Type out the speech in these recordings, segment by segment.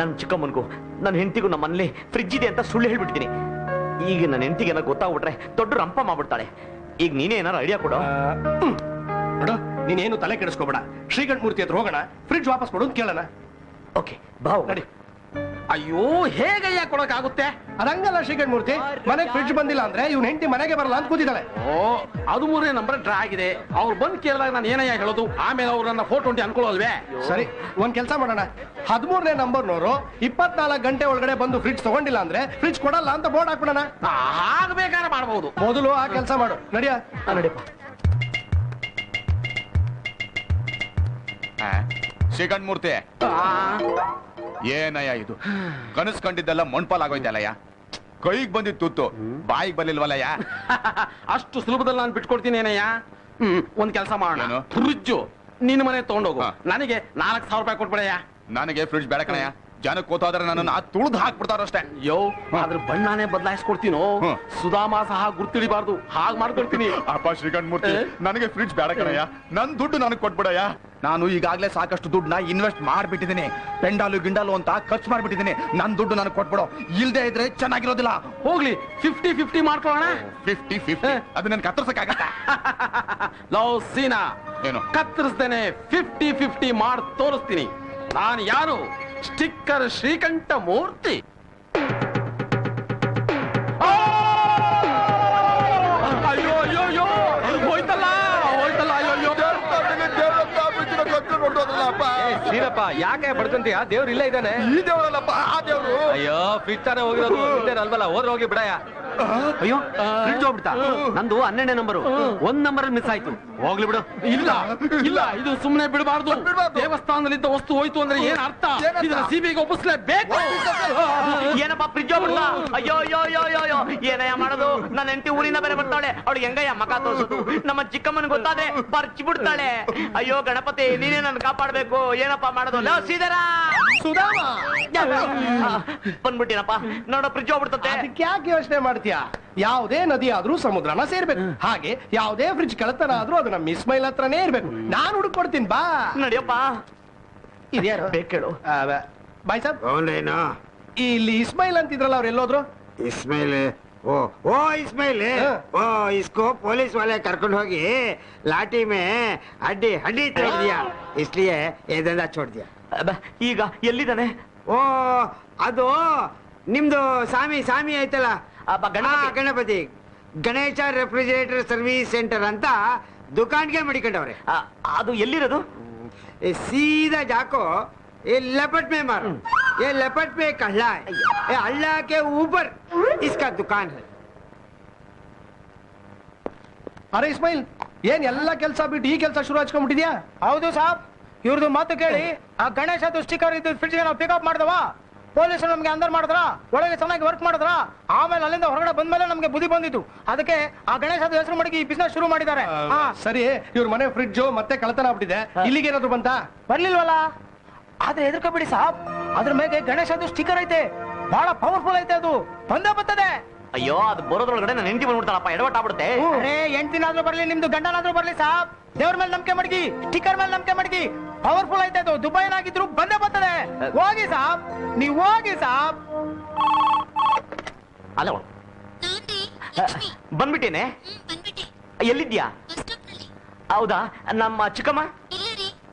ನನ್ನ ಚಿಕ್ಕಮ್ಮನಿಗೂ ನನ್ನ ಹೆಂಡತಿಗೂ ನಮ್ಮ ಮನೇಲಿ ಫ್ರಿಡ್ಜ್ ಇದೆ ಅಂತ ಸುಳ್ಳು ಹೇಳ್ಬಿಡ್ತೀನಿ. ಈಗ ನನ್ನ ಹೆಂಡತಿಗೆ ಏನೋ ಗೊತ್ತಾಗ್ಬಿಟ್ರೆ ದೊಡ್ಡ ರಂಪ ಮಾಡ್ಬಿಡ್ತಾಳೆ. ಈಗ ನೀನೇ ಏನಾರು ಐಡಿಯಾ ಕೊಡು. ನೋಡು, ನೀನೇನು ತಲೆ ಕೆಡಿಸ್ಕೋಬೇಡ. ಶ್ರೀಕಂಠ ಮೂರ್ತಿ ಹತ್ರ ಹೋಗೋಣ, ಫ್ರಿಡ್ಜ್ ವಾಪಸ್ ಕೊಡು ಅಂತ ಕೇಳೋಣ. ಓಕೆ ಬಾ ನಡಿ. ಅಯ್ಯೋ, ಹೇಗಯ್ಯ ಕೊಡೋಕ್ಕಾಗುತ್ತೆ? ಅದಂಗಲ್ಲ ಶ್ರೀಕಂಠ ಮೂರ್ತಿ, ಮನೆಗೆ ಫ್ರಿಡ್ಜ್ ಬಂದಿಲ್ಲ ಅಂದ್ರೆ ಇವ್ನ ಹೆಂಡತಿ ಮನೆಗೆ ಬರಲ್ಲ ಅಂತ ಕೂತಿದ್ದಾಳೆ. ಓ, ಅದು 3ನೇ ನಂಬರ್ ಡ್ರಾ ಆಗಿದೆ. ಅವ್ರು ಬಂದು ಕೇಳಿದಾಗ ನಾನು ಏನಯ್ಯ ಹೇಳೋದು? ಆಮೇಲೆ ಅವ್ರು ನನ್ನ ಫೋಟೋ ಉಂಟು ಅನ್ಕೊಳ್ಳೋಲ್ವೇ? ಸರಿ, ಒಂದ್ ಕೆಲಸ ಮಾಡೋಣ. 13ನೇ ನಂಬರ್ನವರು 24 ಗಂಟೆ ಒಳಗಡೆ ಬಂದು ಫ್ರಿಡ್ಜ್ ತಗೊಂಡಿಲ್ಲ ಅಂದ್ರೆ ಫ್ರಿಡ್ಜ್ ಕೊಡಲ್ಲ ಅಂತ ಬೋರ್ಡ್ ಹಾಕ್ಬಿಡೋಣ. ಹಾಗೆ ಬೇಕಾದ್ರೆ ಮಾಡಬಹುದು. ಮೊದಲು ಆ ಕೆಲಸ ಮಾಡು. ನಡಿಯ ನಡಿಯಪ್ಪ. ಶ್ರೀಕಂಠ ಮೂರ್ತಿ, ಏನಯ್ಯ ಇದು? ಕನಸು ಕಂಡಿದ್ದೆಲ್ಲ ಮಣ್ಪಾಲ್ ಆಗೋಯ್ತಲ್ಲಯ್ಯ. ಕೈಗೆ ಬಂದಿದ್ ತುತ್ತು ಬಾಯಿಗೆ ಬರ್ಲಿಲ್ವಲ್ಲಯ್ಯ. ಅಷ್ಟು ಸುಲಭದಲ್ಲಿ ನಾನು ಬಿಟ್ಕೊಡ್ತೀನಿ ಏನಯ್ಯ. ಒಂದ್ ಕೆಲಸ ಮಾಡೋಣ, ಫ್ರಿಡ್ಜ್ ನಿನ್ನ ಮನೆ ತಗೊಂಡೋಗು, ನನಗೆ 4,000 ರೂಪಾಯಿ ಕೊಟ್ಬಿಡಯ್ಯ. ನನಗೆ ಫ್ರಿಡ್ಜ್ ಬೇಡ ಕಣಯ್ಯ. ಜನಕ್ಕೆ ಕೂತಾದ್ರೆ ನನ್ನನ್ನು ತುಳಿದು ಹಾಕ್ಬಿಡ್ತಾರಷ್ಟೇ. ಯೋ, ಅದ್ರ ಬಣ್ಣಾನೇ ಬದಲಾಯಿಸ್ಕೊಡ್ತೀನೋ. ಸುಧಾಮ ಸಹ ಗುರ್ತಿಡಿಬಾರ್ದು, ಹಾಗೆ ಮಾಡ್ಕೊಡ್ತೀನಿ. ಅಪ್ಪ ಶ್ರೀಕಂಠ ಮೂರ್ತಿ, ನನಗೆ ಫ್ರಿಡ್ಜ್ ಬೇಡ ಕಣಯ್ಯ. ನನ್ ದುಡ್ಡು ನನಗೆ ಕೊಟ್ಬಿಡಯ್ಯ. ನಾನು ಈಗಾಗಲೇ ಸಾಕಷ್ಟು ದುಡ್ಡನ್ನ ಇನ್ವೆಸ್ಟ್ ಮಾಡ್ಬಿಟ್ಟಿದ್ದೀನಿ. ಪೆಂಡಾಲು ಗಿಂಡಾಲು ಅಂತ ಖರ್ಚು ಮಾಡ್ಬಿಟ್ಟಿದ್ದೀನಿ. ನನ್ ದುಡ್ಡು ನನಗೆ ಕೊಟ್ಬಿಡೋ, ಇಲ್ದೇ ಇದ್ರೆ ಚೆನ್ನಾಗಿರೋದಿಲ್ಲ. ಹೋಗ್ಲಿ, 50-50 ಮಾಡ್ಕೊಳ್ಳೋಣ. 50-50 ಅದು ನನ್ ಕತ್ತರ್ಸಕ್ಕಾಗತ್ತ? ಲವ್ ಸೀನಾ, ಏನು ಕತ್ತರಿಸ್ದೇನೆ 50-50 ಮಾಡಿ ತೋರಿಸ್ತೀನಿ. ನಾನು ಯಾರು? ಸ್ಟಿಕ್ಕರ್ ಶ್ರೀಕಂಠ ಮೂರ್ತಿ. ಅಯ್ಯೋ ಅಯ್ಯೋ ಅಯ್ಯೋ, ಹೋಯ್ತಲ್ಲ ಹೋಯ್ತಲ್ಲ. ಅಯ್ಯೋ ಅಯ್ಯೋ, ಸೀನಪ್ಪ ಯಾಕೆ ಬಡ್ಕಂತೀಯ? ದೇವ್ರು ಇಲ್ಲ ಇದ್ದಾನೆ. ಈ ದೇವರಲ್ಲಪ್ಪ, ಆ ದೇವ್ರು. ಅಯ್ಯೋ, ಫ್ರಿಡ್ಜ್ ತಾನೇ ಹೋಗಿರೋದು ಅಲ್ವಲ್ಲ, ಹೋದ್ರೆ ಹೋಗಿ ಬಿಡಯ್ಯ. ಅಯ್ಯೋ, ಫ್ರಿಡ್ಜ್ ಹೋಗ್ಬಿಡ್ತಾ? ನಂದು 12ನೇ ನಂಬರು, 1 ನಂಬರ್ ಮಿಸ್ ಆಯ್ತು. ಹೋಗ್ಲಿ ಬಿಡು. ಇಲ್ಲ ಇಲ್ಲ, ಇದು ಸುಮ್ಮನೆ ಬಿಡಬಾರ್ದು. ದೇವಸ್ಥಾನದಲ್ಲಿದ್ದ ವಸ್ತು ಹೋಯ್ತು ಅಂದ್ರೆ ಏನ್ ಅರ್ಥ? ಇದನ್ನ ಸಿಬಿಗೆ ಒಪ್ಪಿಸ್ಲೇಬೇಕು. ಏನಪ್ಪ ಫ್ರಿಡ್ಜ್ ಹೋಗ್ಬಿಡ್ತಾ? ಅಯ್ಯೋ ಅಯ್ಯೋ ಅಯ್ಯೋ ಅಯ್ಯೋ, ಏನಯ್ಯ ಮಾಡೋದು? ನನ್ನ ಹೆಂಡತಿ ಊರಿಂದ ಬೇರೆ ಬರ್ತಾಳೆ, ಅವಳಿಗೆ ಹೆಂಗಯ್ಯ ಮಕ ತೋರ್ಸೋದು? ನಮ್ಮ ಚಿಕ್ಕಮ್ಮನ ಗೊತ್ತಾದ್ರೆ ಬರ್ಚಿ ಬಿಡ್ತಾಳೆ. ಅಯ್ಯೋ ಗಣಪತಿ, ನೀನೇ ನನ್ನ ಕಾಪಾಡ್ಬೇಕು. ಏನಪ್ಪಾ ಮಾಡೋದು? ಸೀದರ ಸುಧಾಮ ಬಂದ್ಬಿಟ್ಟಿನಪ್ಪ. ನೋಡ, ಫ್ರಿಡ್ಜ್ ಹೋಗ್ಬಿಡ್ತತೆ. ಅದಕ್ಕೆ ಯಾಕೆ ಯೋಚನೆ ಮಾಡ್ತೀಯ? ಯಾವುದೇ ನದಿ ಆದ್ರೂ ಸಮುದ್ರನ ಸೇರ್ಬೇಕು. ಹಾಗೆ ಯಾವುದೇ ಫ್ರಿಡ್ಜ್ ಕಳತನ ಆದ್ರೂ ಅದು ನಮ್ಮ ಇಸ್ಮೈಲ್ ಹತ್ರನೇ ಇರ್ಬೇಕು. ನಾನು ಹುಡುಕೊಡ್ತೀನಿ, ಬಾ. ನಡಿಯಪ್ಪ. ಇದ್ಯಾರು ಬೇಕೇಳು. ಬಾಯ್ ಸಾಬ್, ಅವನೇನೋ ಇಲ್ಲಿ ಇಸ್ಮೈಲ್ ಅಂತಿದ್ರಲ್ಲ, ಅವ್ರು ಎಲ್ಲೋದ್ರು? इस्माइल ओ इस्माइल ओ इसको पुलिस वाले करकंड होगी लाठी में हड्डी हड्डी तोड़ दिया, इसलिए ये धंधा छोड़ दिया. ಈಗ ಎಲ್ಲಿದ್ದಾನೆ? ओ ಅದು ನಿಮ್ದು ಸಾಮಿ ಸಾಮಿ ಐತಲ್ಲ, Ganapati Ganesha refrigerator service centre ಅಂತ ದುಕಾನ್ಗೆ ಮಡಿಕೊಂಡವ್ರೆ. ಅದು ಎಲ್ಲಿರೋದು? सीधा जाको ये लपट में मारो, ये लपट में कल्ला है, ये अल्लाह के ऊपर इसका दुकान है. ಅರೆ ಇಸ್ಮೈಲ್, ಏನ್ ಎಲ್ಲ ಕೆಲಸ ಬಿಟ್ಟು ಈ ಕೆಲಸ ಶುರು ಹಚ್ಕೊಂಡ್ಬಿಟ್ಟಿದ್ಯಾ? ಹೌದು ಸಾಬ್, ಇವ್ರದ್ದು ಮಾತು ಕೇಳಿ ಆ ಗಣೇಶದ್ದು ಸ್ಟಿಕ್ಕರ್ ಇದ್ದು ಫ್ರಿಡ್ಜ್ ನಾವು ಪಿಕಪ್ ಮಾಡಿದವ. ಪೊಲೀಸರು ನಮ್ಗೆ ಅಂದರ್ ಮಾಡಿದ್ರ, ಒಳಗೆ ಚೆನ್ನಾಗಿ ವರ್ಕ್ ಮಾಡಿದ್ರ. ಆಮೇಲೆ ಅಲ್ಲಿಂದ ಹೊರಗಡೆ ಬಂದ್ಮೇಲೆ ನಮ್ಗೆ ಬುದ್ಧಿ ಬಂದಿತ್ತು. ಅದಕ್ಕೆ ಆ ಗಣೇಶದ ಹೆಸರು ಮಾಡಿ ಈ ಬಿಸ್ನೆಸ್ ಶುರು ಮಾಡಿದ್ದಾರೆ. ಸರಿ, ಇವ್ರ ಮನೆ ಫ್ರಿಡ್ಜ್ ಮತ್ತೆ ಕಳತನ ಆಗ್ಬಿಟ್ಟಿದೆ. ಇಲ್ಲಿಗೆ ಏನಾದ್ರು ಬಂತಾ? ಬರ್ಲಿಲ್ವಲ್ಲ. ಆದ್ರೆ ಹೆದರ್ಕೋಬೇಡಿ ಸಾಬ್, ಅದ್ರ ಮೇಲೆ ಗಣೇಶದ್ದು ಸ್ಟಿಕ್ಕರ್ ಐತೆ, ಬಹಳ ಪವರ್ಫುಲ್ ಐತೆ, ಅದು ಬಂದೇ ಬರ್ತದೆ. ಅಯ್ಯೋ, ಅದು ಬರೋದ್ರೊಳಗಡೆ ನಾನು ಹೆಂಡತಿ ಬಂದ್ಬಿಡ್ತಾಳಪ್ಪ, ಎಡವಟ್ಟಾಗ್ಬಿಡುತ್ತೆ. ಅರೆ, ಹೆಂಡ್ತಿನಾದ್ರೂ ಬರ್ಲಿ, ನಿಮ್ದು ಗಂಡನಾದ್ರೂ ಬರ್ಲಿ ಸಾಬ್, ದೇವ್ರ ಮೇಲೆ ನಂಬಿಕೆ ಮಡಗಿ, ಸ್ಟಿಕ್ಕರ್ ಮೇಲೆ ನಂಬಿಕೆ ಮಡಗಿ. ಪವರ್ಫುಲ್ ಐತೆ ಅದು, ದುಬೈನಾಗಿದ್ರು ಬಂದೇ ಬರ್ತದೆ. ಹೋಗಿ ಸಾಬ್, ನೀವು ಹೋಗಿ ಸಾಬ್. ಅಲ್ಲ, ಬಂದ್ಬಿಟ್ಟೇನೆ. ಎಲ್ಲಿದ್ಯಾ? ಹೌದಾ? ನಮ್ಮ ಚಿಕ್ಕಮ್ಮ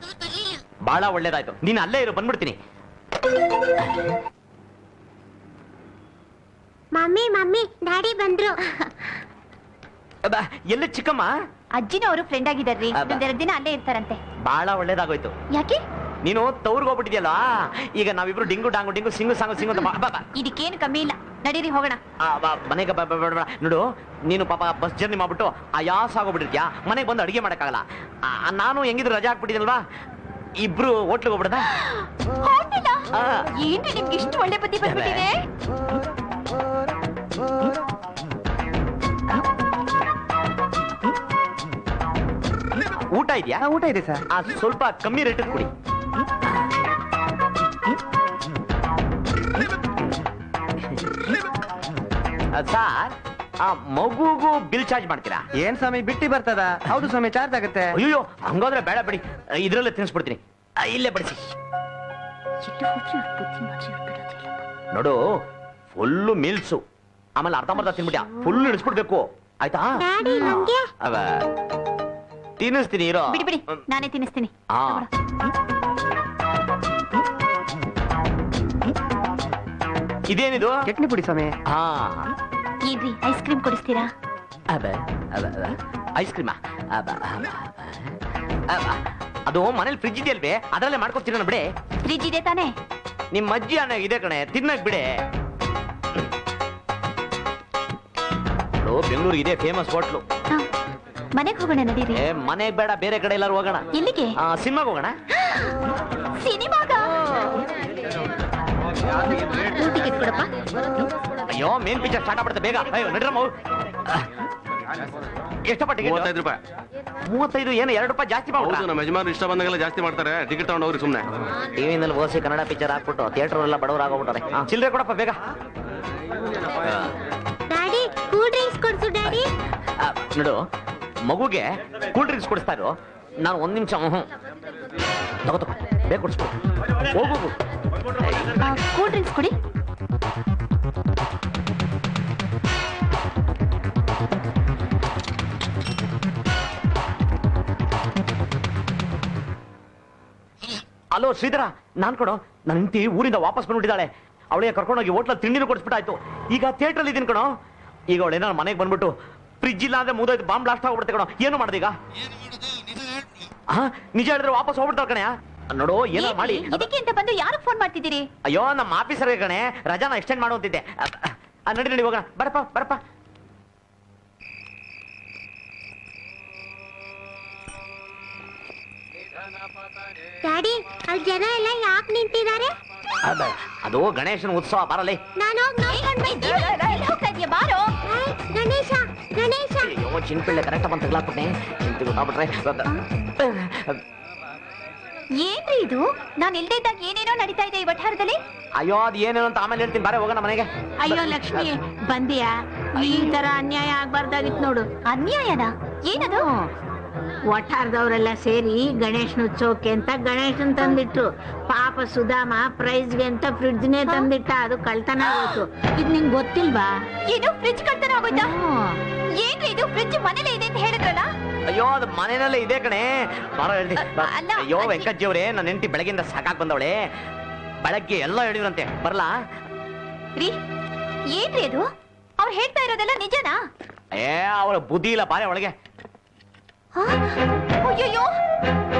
ಬಹಳ ಒಳ್ಳೇದಾಯ್ತು. ನೀನು ಅಲ್ಲೇ ಇರು, ಬಂದ್ಬಿಡ್ತೀನಿ. ಮಮ್ಮಿ ಮಮ್ಮಿ ಡ್ಯಾಡಿ ಬಂದ್ರು. ಎಲ್ಲಿ ಚಿಕ್ಕಮ್ಮ? ಅಜ್ಜಿನ ಅವರು ಫ್ರೆಂಡ್ ಆಗಿದಾರ್ರಿ, ಒಂದೆರಡು ದಿನ ಅಲ್ಲೇ ಇರ್ತಾರಂತೆ. ಬಹಳ ಒಳ್ಳೇದಾಗೋಯ್ತು. ಯಾಕೆ? ನೀನು ತವ್ರಿಗೆ ಹೋಗ್ಬಿಟ್ಟಿದ್ಯಲ್ಲ, ಈಗ ನಾವಿಬ್ರು ಡಿಂಗು ಡಾಂಗು ಡಿಂಗು ಸಿಂಗು ಸಾಂಗು ಸಿಂಗು ಅಂತ ಇದಕ್ಕೇನು ಕಮ್ಮಿ ಇಲ್ಲ, ನಡೀರಿ ಹೋಗೋಣ. ಮನೆಗೆ ನೋಡು, ನೀನು ಪಾಪ ಬಸ್ ಜರ್ನಿ ಮಾಡ್ಬಿಟ್ಟು ಆಯಾಸ ಆಗೋಗ್ಬಿಟ್ಟಿದ್ಯಾ, ಮನೆಗೆ ಬಂದು ಅಡಿಗೆ ಮಾಡಕ್ಕಾಗಲ್ಲ. ನಾನು ಹೆಂಗಿದ್ರು ರಜಾ ಹಾಕ್ಬಿಟ್ಟಿದಲ್ವಾ, ಇಬ್ರು ಹೋಟ್ಲಿಗೆ ಹೋಗ್ಬಿಡದ? ಏನ್ರಿ ನಿಮ್ಗೆ ಇಷ್ಟು ಒಳ್ಳೆ ಬುದ್ಧಿ ಬಂದ್ಬಿಟ್ಟಿದೆ? ಊಟ ಇದೆಯಾ? ಊಟ ಇದೆ ಸರ್. ಸ್ವಲ್ಪ ಕಮ್ಮಿ ರೇಟ್ ಕೊಡಿ. ಸರ್, ಆ ಮಗುಗೂ ಬಿಲ್ ಚಾರ್ಜ್ ಮಾಡ್ತೀರಾ? ಏನ್ ಸ್ವಾಮಿ ಬಿಟ್ಟಿ ಬರ್ತದ? ಹೌದು ಸ್ವಾಮಿ, ಚಾರ್ಜ್ ಆಗುತ್ತೆ. ಅಯ್ಯೋ, ಹಂಗಾದ್ರೆ ಬೇಡ ಬಿಡಿ, ಇದ್ರಲ್ಲೇ ತಿನ್ಸ್ಬಿಡ್ತೀನಿ. ಇಲ್ಲೇ ಬಡಿಸಿ. ನೋಡು ಫುಲ್ಲು ಮೀಲ್ಸು ಆಮೇಲೆ ಅರ್ಧಂಬರ್ಧ ತಿನ್ಬಿಟ್ಟ ಫುಲ್ ಇಳಿಸ್ಬಿಡ್ಬೇಕು ಆಯ್ತಾ ಅವ ತಿನ್ನಿಸ್ತೀನಿ ಇರೋ ಬಿಡಿ ಬಿಡಿ ನಾನೇ ತಿನ್ನಿಸ್ತೀನಿ. ಹಾ ಇದೇನಿದು ಚಟ್ನಿ ಪುಡಿ ಸಮಯ. ಹಾ ಏನ್ರಿ ಐಸ್ ಕ್ರೀಮ್ ಕೊಡಿಸ್ತೀರಾ? ಐಸ್ ಕ್ರೀಮಾ ಅದು ಮನೇಲಿ ಫ್ರಿಜ್ ಇದೆಯಲ್ವೇ ಅದರಲ್ಲೇ ಮಾಡ್ಕೊಡ್ತೀರ ಬಿಡೆ. ಫ್ರಿಜ್ ಇದೆ ತಾನೇ? ನಿಮ್ಮ ಅಜ್ಜಿ ಅನ್ನ ಇದೆ ಕಣೆ ತಿನ್ನಕ್ ಬಿಡೆ. ಬೆಂಗಳೂರಿಗೆ ಇದೆ ಫೇಮಸ್ ಹೋಟ್ಲು. ಮನೆಗೆ ಹೋಗೋಣ ನಡೀರಿ. ಮನೆಗ್ ಬೇಡ ಬೇರೆ ಕಡೆ ಎಲ್ಲಾರು ಹೋಗೋಣ. ಎಲ್ಲಿಗೆ? ಸಿನಿಮಾಗ ಹೋಗೋಣ. ಸಿನಿಮಾಗ? ಟಿಕೆಟ್ ಕೊಡಪ್ಪ. ಅಯ್ಯೋ ಮೇನ್ ಪಿಕ್ಚರ್ ಸ್ಟಾರ್ಟ್ ಆಗ್ಬಿಡುತ್ತೆ ಬೇಗ. ಅಯ್ಯೋ ನಡ್ರಮ್ಮ. ಎಷ್ಟಪ್ಪ ಟಿಕೆಟ್? 35 ರೂಪಾಯಿ. 35 ಏನು 2 ರೂಪಾಯಿ ಜಾಸ್ತಿ ಮಾಡ್ಬಿಟ್ರಾ? ನಮ್ಮ ಯಜಮಾನರು ಇಷ್ಟ ಬಂದಾಗೆಲ್ಲ ಜಾಸ್ತಿ ಮಾಡ್ತಾರೆ. ಟಿಕೆಟ್ ತಗೊಂಡು ಹೋಗ್ರಿ ಸುಮ್ಮನೆ. ಟಿವಿನಲ್ಲಿ ಓಸಿ ಕನ್ನಡ ಪಿಕ್ಚರ್ ಹಾಕ್ಬಿಟ್ಟು ಥಿಯೇಟರ್ ಎಲ್ಲ ಬಡವರು ಆಗೋಗ್ಬಿಟ್ಟಾರೆ. ಚಿಲ್ಲರೆ ಕೊಡಪ್ಪ ಬೇಗ. ಡ್ಯಾಡಿ ಕೂಲ್ ಡ್ರಿಂಕ್ಸ್ ಕೊಡ್ಸು ಡ್ಯಾಡಿ. ನೋಡು ಮಗುಗೆ ಕೂಲ್ ಡ್ರಿಂಕ್ಸ್ ಕೊಡಿಸ್ತಾ ಇರು. ನಾನು 1 ನಿಮಿಷ ತಗೋ ಬೇಗ ಕೊಡಿಸ್ಬಿಡು. ಹೋಗು ಕೂಲ್ ಡ್ರಿಂಕ್ಸ್ ಕೊಡಿ. ಅಲೋ ಶ್ರೀಧರ, ನಾನ್ ಕೊಡೋ ನನ್ನ ಹೆಂಡತಿ ಊರಿಂದ ವಾಪಸ್ ಬಂದ್ಬಿಟ್ಟಿದ್ದಾಳೆ. ಅವಳಿಗೆ ಕರ್ಕೊಂಡೋಗಿ ಹೋಟ್ಲಲ್ಲಿ ತಿಂಡಿನೂ ಕೊಡಿಸ್ಬಿಟ್ಟಾಯ್ತು. ಈಗ ಥಿಯೇಟ್ರಲ್ಲಿ ಇದೀನಿ ಕಣೋ. ಈಗ ಅವಳು ಏನಾರು ಮನೆಗೆ ಬಂದ್ಬಿಟ್ಟು ಫ್ರಿಜ್ ಇಲ್ಲ ಅಂದ್ರೆ ಮುದೋಯ್ತು ಬಾಂಬ್ ಬ್ಲಾಸ್ಟ್ ಆಗ್ಬಿಡುತ್ತೆ ಕಣೋ. ಏನು ಮಾಡೋದೀಗ? ನಿಜ ಹೇಳಿದ್ರೆ ವಾಪಸ್ ಹೋಗ್ಬಿಡ್ತಾಳೆ ಕಣೆ. ನೋಡು ಏನಾರು ಮಾಡಿ. ಇದಕ್ಕೆ ಅಂತ ಬಂದು ಯಾರು ಫೋನ್ ಮಾಡ್ತಿದ್ದೀರಿ? ಅಯ್ಯೋ ನಮ್ಮ ಆಫೀಸರ್ ಕಣೆ ರಜಾನ ಎಕ್ಸ್ಟೆಂಡ್ ಮಾಡುವಂತಿದ್ದೆ. ನಡಿ ನಡಿ ಹೋಗೋಣ. ಬರಪ್ಪ ಬರಪ್ಪ. ಡ್ಯಾಡಿ ಅಲ್ಲಿ ಜನ ಎಲ್ಲ ಯಾಕೆ ನಿಂತಿದ್ದಾರೆ? ಅದು ಗಣೇಶನ ಉತ್ಸವ ಬರಲಿ. ನಾನು ಹೋಗ್ತಾ ಇದೀಯ ಬಾರೋ. ಗಣೇಶ ಗಣೇಶ. ಅಯ್ಯೋ ಚಿನ್ಪಿಳ್ಳೆ ಕರೆಕ್ಟ್ ಬಂದು ತಗ್ಲಾಕ್ಬಿಟ್ಟೆ. ಗೊತ್ತಾಗ್ಬಿಟ್ರೆ ಏನ್ರಿ ಇದು? ನಾನು ಇಲ್ದೇ ಇದ್ದಾಗ ಏನೇನೋ ನಡೀತಾ ಇದೆ ಈ ವಠಾರದಲ್ಲಿ. ಅಯ್ಯೋ ಅದು ಏನೇನು ಅಂತ ಆಮೇಲೆ ಹೇಳ್ತೀನಿ. ಬಾರೆ ಹೋಗೋಣ ಮನೆಗೆ. ಅಯ್ಯೋ ಲಕ್ಷ್ಮಿ ಬಂದಿಯಾ? ಈ ತರ ಅನ್ಯಾಯ ಆಗ್ಬಾರ್ದಾಗಿತ್ತು ನೋಡು. ಅನ್ಯಾಯನ? ಏನದು? ವಠಾರದವರೆಲ್ಲ ಸೇರಿ ಗಣೇಶನ ಉತ್ಸವಕ್ಕೆ ಅಂತ ಗಣೇಶನ್ ತಂದಿಟ್ರು. ಪಾಪ ಸುಧಾಮ ಪ್ರೈಸ್ಗೆ ಅಂತ ಫ್ರಿಡ್ಜ್ನೇ ತಂದಿಟ್ಟ. ಅದು ಕಳ್ತನ ಆಗೋಯ್ತು. ಇದು ನಿಂಗೆ ಗೊತ್ತಿಲ್ವಾ? ಏನು ಫ್ರಿಡ್ಜ್ ಕಳ್ತನ ಆಗೋಯ್ತಾ? ಏನ್ರಿ ಇದು? ಫ್ರಿಡ್ಜ್ ಮನೇಲೆ ಇದೆ ಅಂತ ಹೇಳಿದ್ರಲ್ಲ? ಅಯ್ಯೋ ಅದು ಮನೆಯಲ್ಲೇ ಇದೆ ಕಣೆ. ಬಾರ ಹೇಳ್ತಿ. ಅಲ್ಲ, ಅಯ್ಯೋ ವೆಂಕಜ್ಜಿ ಅವರೇ, ನನ್ನ ಹೆಂಡತಿ ಬೆಳಗಿಂದ ಸಾಕಾಗ್ ಬಂದವಳೆ. ಬೆಳಗ್ಗೆ ಎಲ್ಲ ಹೇಳಿದ್ರಂತೆ. ಬರ್ಲಾ? ರೀ ಏನ್ರಿ ಅದು? ಅವ್ರು ಹೇಳ್ತಾ ಇರೋದೆಲ್ಲ ನಿಜನಾ? ಅವಳ ಬುದ್ಧಿ ಇಲ್ಲ ಬಾರೆ ಒಳಗೆ. ಅಯ್ಯೋ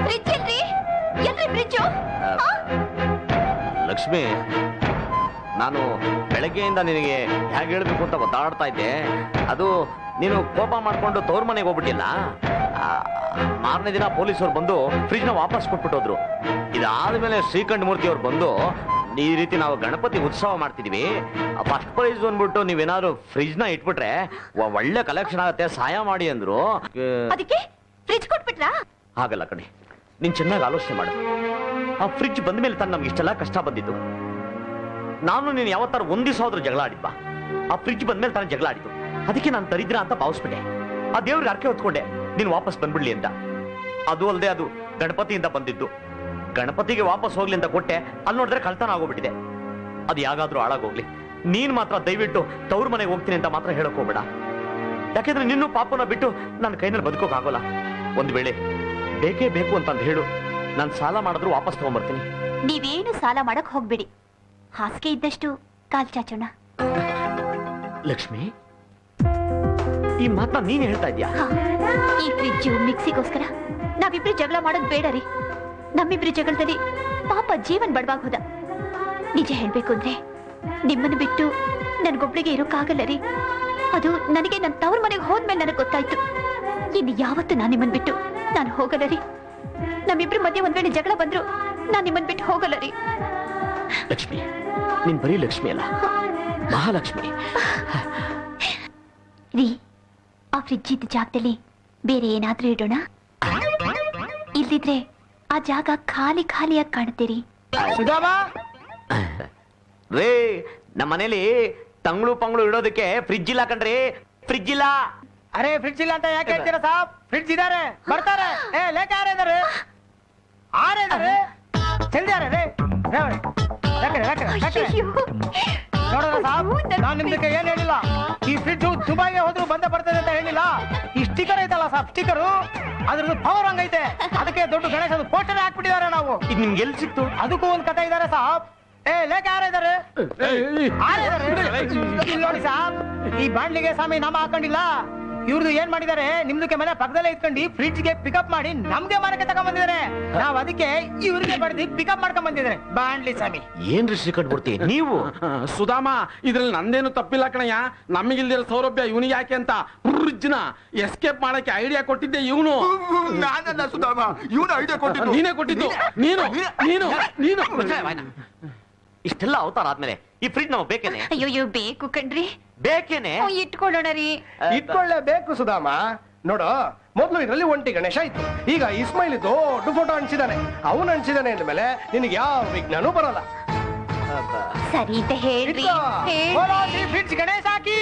ಫ್ರಿಡ್ಜ್ ಎಲ್ರಿ? ಎಲ್ರಿ ಫ್ರಿಡ್ಜು? ಲಕ್ಷ್ಮಿ, ನಾನು ಬೆಳಗ್ಗೆಯಿಂದ ನಿನಗೆ ಹೇಗೆ ಹೇಳ್ಬೇಕು ಅಂತ ಒದ್ದಾಡ್ತಾ ಇದ್ದೆ. ಅದು ನೀನು ಕೋಪ ಮಾಡ್ಕೊಂಡು ತವ್ರ ಮನೆಗೆ ಹೋಗ್ಬಿಟ್ಟಿಲ್ಲ. ಮಾರನೇ ದಿನ ಪೊಲೀಸರು ಬಂದು ಫ್ರಿಜ್ ನ ವಾಪಸ್ ಕೊಟ್ಬಿಟ್ಟೋದ್ರು. ಇದಾದ್ಮೇಲೆ ಶ್ರೀಕಂಠ ಮೂರ್ತಿ ಅವ್ರು ಬಂದು ಈ ರೀತಿ ನಾವು ಗಣಪತಿ ಉತ್ಸವ ಮಾಡ್ತಿದೀವಿ, ಫಸ್ಟ್ ಪ್ರೈಸ್ ಅಂದ್ಬಿಟ್ಟು ನೀವೇನಾದ್ರು ಫ್ರಿಜ್ ನ ಇಟ್ಬಿಟ್ರೆ ಒಳ್ಳೆ ಕಲೆಕ್ಷನ್ ಆಗುತ್ತೆ, ಸಹಾಯ ಮಾಡಿ ಅಂದ್ರು. ಅದಕ್ಕೆ ಫ್ರಿಡ್ಜ್ ಕೊಟ್ಬಿಟ್ರಾ? ಹಾಗಲ್ಲ ಕಣೆ, ನೀನ್ ಚೆನ್ನಾಗಿ ಆಲೋಚನೆ ಮಾಡು. ಆ ಫ್ರಿಡ್ಜ್ ಬಂದ ಮೇಲೆ ತಾನು ನಮ್ಗೆ ಇಷ್ಟೆಲ್ಲ ಕಷ್ಟ ಬಂದಿದ್ದು. ನಾನು ನೀನು ಯಾವತ್ತಾರು ಒಂದ್ ದಿವಸ ಆದ್ರೂ ಜಗಳ ಆಡಿದ್ವಾ? ಆ ಫ್ರಿಡ್ಜ್ ಬಂದ್ಮೇಲೆ ತಾನು ಜಗಳ ಆಡಿದ್ದು. ಅದಕ್ಕೆ ನಾನು ತರಿದ್ರ ಅಂತ ಭಾವಿಸ್ಬಿಟ್ಟೆ. ಆ ದೇವ್ರಿಗೆ ಅರ್ಕೆ ಹೊತ್ಕೊಂಡೆ ನೀನು ವಾಪಸ್ ಬಂದ್ಬಿಡ್ಲಿ ಅಂತ. ಅದು ಅಲ್ಲದೆ ಅದು ಗಣಪತಿಯಿಂದ ಬಂದಿದ್ದು. ಗಣಪತಿಗೆ ವಾಪಸ್ ಹೋಗ್ಲಿ ಅಂತ ಕೊಟ್ಟೆ. ಅಲ್ಲಿ ನೋಡಿದ್ರೆ ಕಳ್ತನ ಆಗೋಗ್ಬಿಟ್ಟಿದೆ. ಅದು ಯಾಗಾದ್ರೂ ಹಾಳಾಗೋಗ್ಲಿ. ನೀನ್ ಮಾತ್ರ ದಯವಿಟ್ಟು ತವ್ರ ಮನೆಗೆ ಹೋಗ್ತೀನಿ ಅಂತ ಮಾತ್ರ ಹೇಳಕ್ ಹೋಗ್ಬೇಡ. ಯಾಕೆಂದ್ರೆ ನಿನ್ನೂ ಪಾಪನ ಬಿಟ್ಟು ನನ್ನ ಕೈನಲ್ಲಿ ಬದುಕೋಕ್ ಆಗೋಲ್ಲ. ಒಂದ್ ವೇಳೆ ಬೇಕೇ ಬೇಕು ಅಂತಂದು ಹೇಳು, ನಾನು ಸಾಲ ಮಾಡಿದ್ರು ವಾಪಸ್ ತಗೊಂಡ್ಬರ್ತೀನಿ. ನೀವೇನು ಸಾಲ ಮಾಡಕ್ ಹೋಗ್ಬೇಡಿ. ಹಾಸಿಗೆ ಇದ್ದಷ್ಟು ಕಾಲ್ ಚಾಚೋಣ. ಲಕ್ಷ್ಮಿ, ಈ ಮಾತನ್ನ ನೀನ್ ಹೇಳ್ತಾ ಇದ್ಯಾ? ಈ ಫ್ರಿಡ್ಜು ಮಿಕ್ಸಿಗೋಸ್ಕರ ನಾವಿಬ್ರು ಜಗಳ ಮಾಡೋದ್ ಬೇಡ ರೀ. ನಮ್ಮಿಬ್ರು ಜಗಳದಲ್ಲಿ ಪಾಪ ಜೀವನ್ ಬಡವಾಗ ಹೋದ. ನಿಜ ಹೇಳ್ಬೇಕು ಅಂದ್ರೆ ನಿಮ್ಮನ್ನು ಬಿಟ್ಟು ನನ್ಗೊಬ್ಳಿಗೆ ಇರೋಕ್ಕಾಗಲ್ಲ ರೀ. ಅದು ನನಗೆ ನನ್ನ ತವ್ರ ಮನೆಗೆ ಹೋದ್ಮೇಲೆ ನನಗೆ ಗೊತ್ತಾಯ್ತು. ಇನ್ನು ಯಾವತ್ತು ನಾನು ನಿಮ್ಮನ್ ಬಿಟ್ಟು ನಾನು ಹೋಗಲ್ಲ ರೀ. ನಮ್ಮಿಬ್ರು ಮಧ್ಯೆ ಒಂದ್ ವೇಳೆ ಜಗಳ ಬಂದ್ರು ನಾನು ನಿಮ್ಮನ್ ಬಿಟ್ಟು ಹೋಗಲ್ಲ ರೀ. ಲಕ್ಷ್ಮಿ, ನೀನ್ ಬರೀ ಲಕ್ಷ್ಮಿ ಅಲ್ಲ, ಮಹಾಲಕ್ಷ್ಮಿ. ರೀ, ಆ ಫ್ರಿಡ್ಜ್ ಇದ್ದ ಜಾಗದಲ್ಲಿ ಬೇರೆ ಏನಾದ್ರೂ ಇಡೋಣ? ಇಲ್ದಿದ್ರೆ ಆ ಜಾಗ ಖಾಲಿ ಖಾಲಿಯಾಗಿ ಕಾಣುತ್ತೀರಿ. ಸುಧಾಮಾ, ರೇ, ನಮ್ಮ ಮನೇಲಿ ತಂಗ್ಳು ಪಂಗ್ಳು ಇಡೋದಕ್ಕೆ ಫ್ರಿಡ್ಜ್ ಇಲ್ಲ ಕಣ್ರಿ. ಫ್ರಿಡ್ಜ್ ಇಲ್ಲ. ಅರೆ ಫ್ರಿಡ್ಜ್ ಇಲ್ಲ ಅಂತ ಯಾಕೆ ಹೇಳ್ತೀರಾ ಸಾಬ್? ಫ್ರಿಡ್ಜ್ ಇದಾರೆ, ಬರ್ತಾರೆ. ಲೇಖ ಯಾರೇ ಇದಾರೆ? ಜಲ್ದಿ ಯಾರೇ? ನೋಡೋಣ ಸಾಬ್, ನಾನ್ ನಿಮ್ದಕ್ಕೆ ಏನ್ ಹೇಳಿಲ್ಲ. ಈ ಫ್ರಿಡ್ಜ್ ದುಬೈಗೆ ಹೋದ್ರು ಬಂದೇ ಬರ್ತದೆ ಅಂತ ಹೇಳಿಲ್ಲ. ಈ ಸ್ಟಿಕರ್ ಐತಲ್ಲ ಸಾಬ್, ಸ್ಟಿಕರು ಅದ್ರದ್ದು ಪವರ್ ಹಂಗೈತೆ. ಅದಕ್ಕೆ ದೊಡ್ಡ ಗಣೇಶ ಪೋಸ್ಟರ್ ಹಾಕ್ಬಿಟ್ಟಿದ್ದಾರೆ ನಾವು. ಇದು ನಿಮ್ಗೆ ಎಲ್ಲಿ ಸಿಕ್ತು? ಅದಕ್ಕೂ ಒಂದ್ ಕಥೆ ಇದಾರೆ ಸಾಬ್. ಲೇಖ ಯಾರಿದ್ದಾರೆ? ಇಲ್ಲಿ ನೋಡಿ ಸಾಬ್, ಈ ಬಾಂಡ್ಲಿಗೆ ಸ್ವಾಮಿ ನಾಮ ಹಾಕೊಂಡಿಲ್ಲ. ಇವ್ರದ್ದು ಏನ್ ಮಾಡಿದ್ದಾರೆ, ನಿಮ್ದಕ್ಕೆ ಮನೆ ಪಕ್ಕದಲ್ಲೇ ಇಟ್ಕೊಂಡು ಫ್ರಿಡ್ಜ್ ಗೆ ಪಿಕಪ್ ಮಾಡಿ ನಮ್ಗೆ ಮನೆಗೆ ತಗೊಂಡ್ ಬಂದಿದ್ದಾರೆ. ನಾವ್ ಅದಕ್ಕೆ ಇವ್ರಿಗೆ ಬಡ್ದಿ ಪಿಕಪ್ ಮಾಡ್ಕೊಂಡ್ ಬಂದಿದ್ದಾರೆ ಬಾಂಡ್ಲಿ ಸ್ವಾಮಿ. ಏನ್ ಶ್ರೀಕಂಠ ಮೂರ್ತಿ ನೀವು? ಸುಧಾಮ, ಇದ್ರಲ್ಲಿ ನಂದೇನು ತಪ್ಪಿಲ್ಲ ಕಣಯ್ಯ. ನಮಗಿಲ್ದಿರೋ ಸೌಲಭ್ಯ ಇವನಿಗೆ ಯಾಕೆ ಅಂತ ಫ್ರಿಡ್ಜ್ ನ ಎಸ್ಕೇಪ್ ಮಾಡಕ್ಕೆ ಐಡಿಯಾ ಕೊಟ್ಟಿದ್ದೆ ಇವನು. ನಾನಲ್ಲ ಸುಧಾಮ, ಇವನು ಐಡಿಯಾ ಕೊಟ್ಟಿದ್ದು. ನೀನೇ ಕೊಟ್ಟಿದ್ದು. ನೀನು ನೀನು ನೀನು ಇಷ್ಟೆಲ್ಲ ಅವತಾರ ಆದ್ಮೇಲೆ ಈ ಫ್ರಿಡ್ಜ್ ನಮಗೆ ಬೇಕೇನೆ? ಅಯ್ಯೋ ಬೇಕು ಕಣ್ರಿ, ಬೇಕೇನೆ? ಇಟ್ಕೊಳ್ಳೋಣ ರೀ. ಇಟ್ಕೊಳ್ಳೇಬೇಕು ಸುಧಾಮ. ನೋಡು, ಮೊದ್ಲು ಇದರಲ್ಲಿ ಒಂಟಿ ಗಣೇಶ ಇತ್ತು. ಈಗ ಇಸ್ಮೈಲ್ ದೊಡ್ಡ ಫೋಟೋ ಅಂಟಿಸಿದಾನೆ. ಅವನು ಅಂಟಿಸಿದಾನೆ ಅಂದ್ಮೇಲೆ ನಿನಗೆ ಯಾವ ವಿಘ್ನನೂ ಬರಲ್ಲ. ಸರಿ ಅಂತ ಹೇಳ್ರಿ. ಫ್ರಿಡ್ಜ್ ಗಣೇಶ ಹಾಕಿ